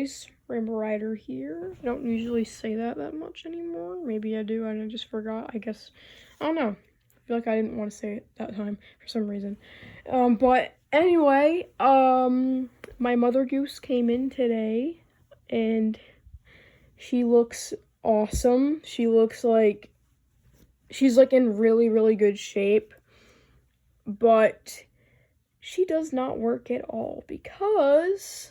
guys, Rainbow Rider here. I don't usually say that much anymore. Maybe I do, and I just forgot. I guess, I don't know. I feel like I didn't want to say it that time for some reason. But anyway, my mother Goose came in today, and she looks awesome. She looks like she's like in really, really good shape, but she does not work at all because,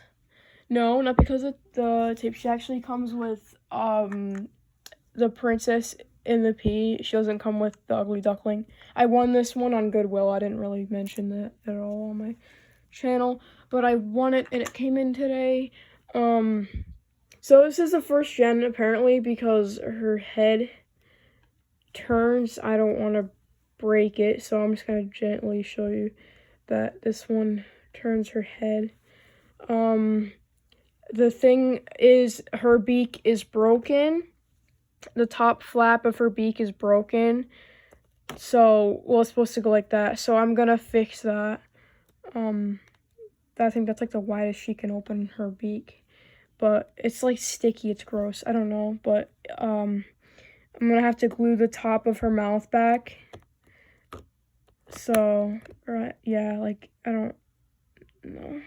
no, not because of the tape. She actually comes with the Princess and the Pea. She doesn't come with the Ugly Duckling. I won this one on Goodwill. I didn't really mention that at all on my channel, but I won it and it came in today. So this is the first gen apparently because her head turns. I don't want to break it, so I'm just gonna gently show you that this one turns her head. The thing is, her beak is broken. The top flap of her beak is broken. So, well, it's supposed to go like that. So I'm gonna fix that. I think that's like the widest she can open her beak. But it's like sticky, it's gross. I don't know, but I'm gonna have to glue the top of her mouth back. So, right, yeah, like, I don't know.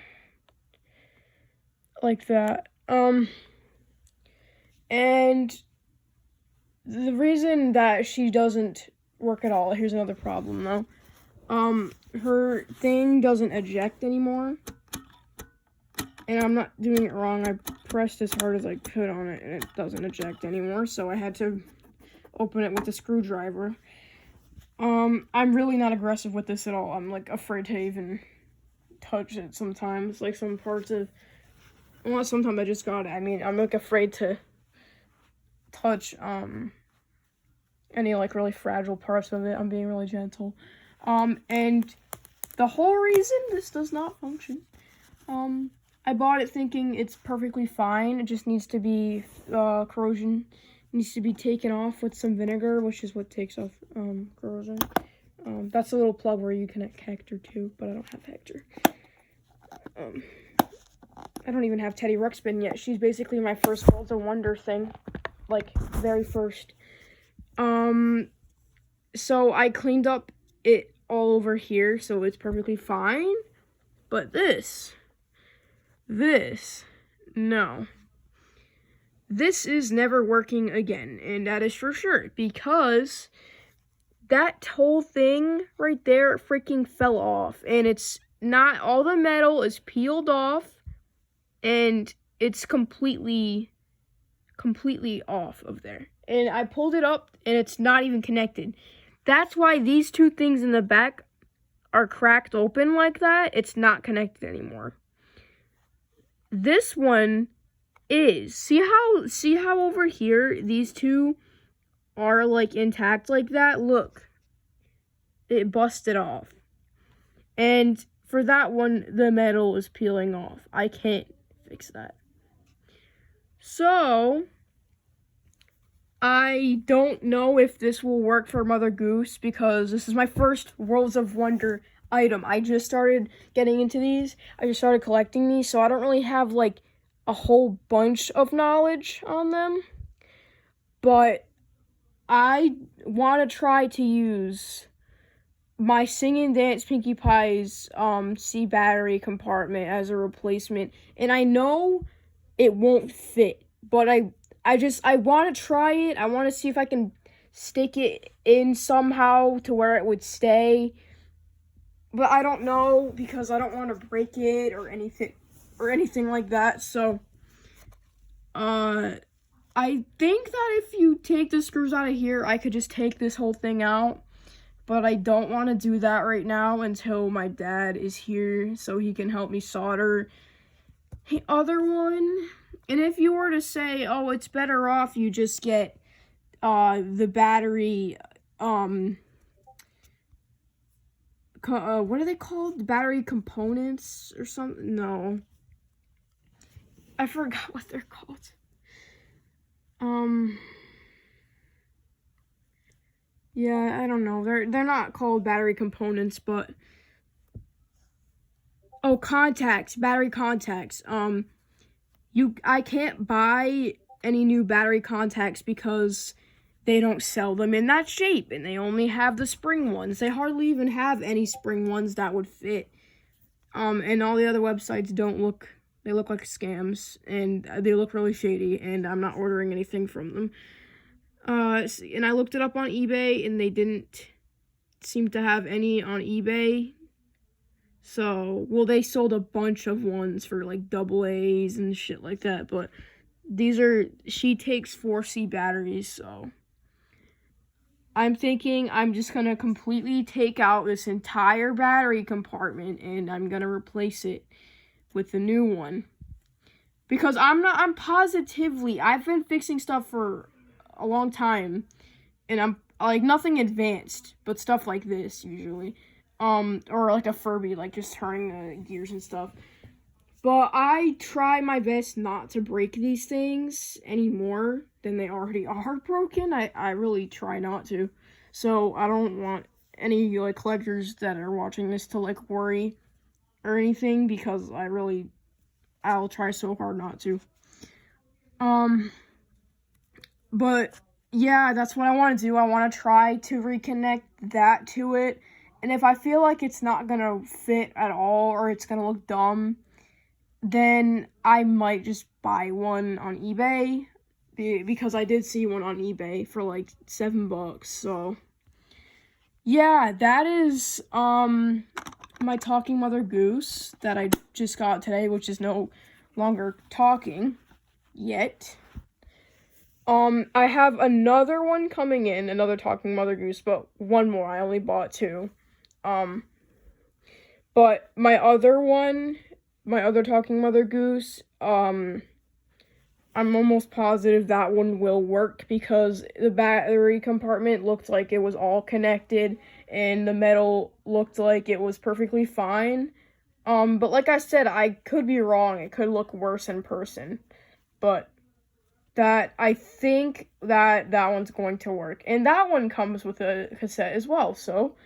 Like that. And the reason that she doesn't work at all, here's another problem though. Her thing doesn't eject anymore. And I'm not doing it wrong. I pressed as hard as I could on it and it doesn't eject anymore, so I had to open it with a screwdriver. I'm really not aggressive with this at all. I'm like afraid to even touch it sometimes. Like some parts of, well, sometimes I just got it. I mean, I'm like afraid to touch any like really fragile parts of it. I'm being really gentle. And the whole reason this does not function, I bought it thinking it's perfectly fine. It just needs to be corrosion needs to be taken off with some vinegar, which is what takes off corrosion. That's a little plug where you connect Hector too, but I don't have Hector. I don't even have Teddy Ruxpin yet. She's basically my first Worlds of Wonder thing, like very first. So I cleaned up it all over here, so it's perfectly fine. But this, no. This is never working again, and that is for sure, because that whole thing right there freaking fell off, and it's not, all the metal is peeled off, and it's completely off of there. And I pulled it up, and it's not even connected. That's why these two things in the back are cracked open like that. It's not connected anymore. This one is, see how over here these two are like intact like that? Look, it busted off. And for that one, the metal is peeling off. I can't fix that. So I don't know if this will work for Mother Goose because this is my first Worlds of Wonder item. I just started getting into these. I just started collecting these, so I don't really have like a whole bunch of knowledge on them. But I want to try to use my Sing and Dance Pinkie Pie's C battery compartment as a replacement. And I know it won't fit, but I want to try it. I want to see if I can stick it in somehow to where it would stay. But I don't know because I don't want to break it or anything like that. So I think that if you take the screws out of here, I could just take this whole thing out. But I don't want to do that right now until my dad is here so he can help me solder the other one. And if you were to say, oh, it's better off you just get the battery, what are they called? The battery components or something? No. I forgot what they're called. Yeah, I don't know. They're not called battery components, but oh, contacts, battery contacts. I can't buy any new battery contacts because they don't sell them in that shape, and they only have the spring ones. They hardly even have any spring ones that would fit. And all the other websites they look like scams, and they look really shady, and I'm not ordering anything from them. And I looked it up on eBay, and they didn't seem to have any on eBay. So, well, they sold a bunch of ones for like AA's and shit like that, but she takes 4C batteries, so I'm thinking I'm just gonna completely take out this entire battery compartment and I'm gonna replace it with the new one. Because I've been fixing stuff for a long time, and I'm like nothing advanced, but stuff like this usually. Or like a Furby, like just turning the gears and stuff. But I try my best not to break these things any more than they already are broken. I really try not to. So I don't want any like collectors that are watching this to like worry or anything, because I'll try so hard not to. But yeah, that's what I want to do. I want to try to reconnect that to it. And if I feel like it's not gonna fit at all or it's gonna look dumb, then I might just buy one on eBay, because I did see one on eBay for like $7. So yeah, that is my talking mother Goose that I just got today, which is no longer talking yet. I have another one coming in, another talking mother Goose, but one more. I only bought 2. But my other talking mother Goose, I'm almost positive that one will work, because the battery compartment looked like it was all connected and the metal looked like it was perfectly fine. But like I said, I could be wrong. It could look worse in person. But I think that one's going to work. And that one comes with a cassette as well. So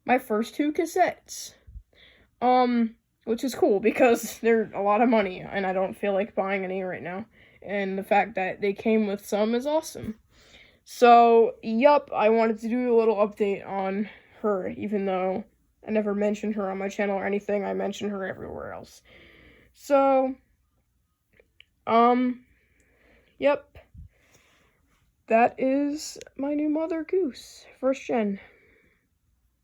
my first 2 cassettes. Which is cool because they're a lot of money and I don't feel like buying any right now. And the fact that they came with some is awesome. So, yup, I wanted to do a little update on her, even though I never mentioned her on my channel or anything. I mention her everywhere else. So, yep. That is my new Mother Goose, 1st gen.